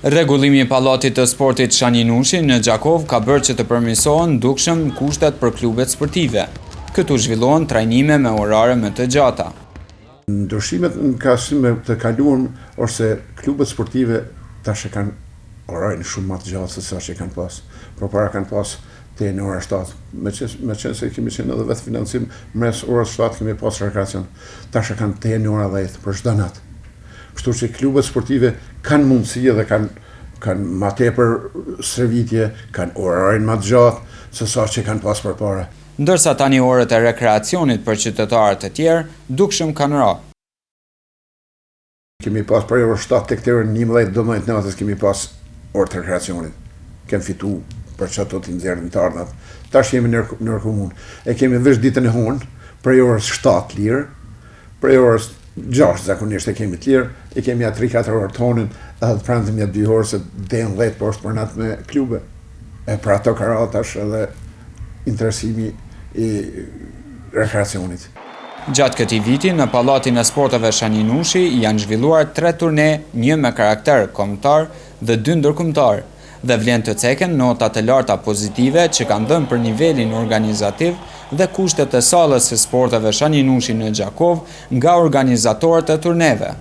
Rregullimi i pallatit të sportit Shani Nushi në Gjakov ka bërë që të përmirësohen dukshëm kushtet për klubet sportive. Këtu zhvillohen trajnime me orare më të gjata. Ndryshimet në krahasim të kaluar ose klubet sportive tash e kanë orare shumë më të gjata se sa që kanë pas. Përpara kanë pas te në ora 7. Meqense se kemi qenë edhe vetë financim mes orës 7 kemi pas rekreacion. Tash e kanë te në ora 10 për çdo natë. Kështu që klubet sportive kanë mundësi dhe kanë ma tepër servitje, kanë orarin ma të gjatë se sa që kanë pas përpara. Ndërsa tani orët e rekreacionit për qytetarët e tjerë dukshëm kanë ra. Kemi pas për orë 7 tek orë 11-12 natës kemi pas orë të rekreacionit. Kemi fitu për që ato të nxjerrin të ardhat. Tash jemi në komunë. E kemi veç ditën e hunë, për orës 7 lirë, për orës 6 zakonisht e kemi të lirë, e kemi atë 3-4 orë tonin, edhe të prantim ja 2 orë se den 10 poshtë për natë me klube. E për ato ka ra tash edhe interesimi i rekreacionit. Gjatë këtij viti, në Pallatin e Sporteve Shani Nushi janë zhvilluar 3 turne, 1 me karakter kombëtar dhe 2 ndërkombëtar, dhe vlen të ceken nota të larta pozitive që kanë dhënë për nivelin organizativ dhe kushtet e sallës së sporteve Shani Nushi në Gjakov nga organizatorët e turneve.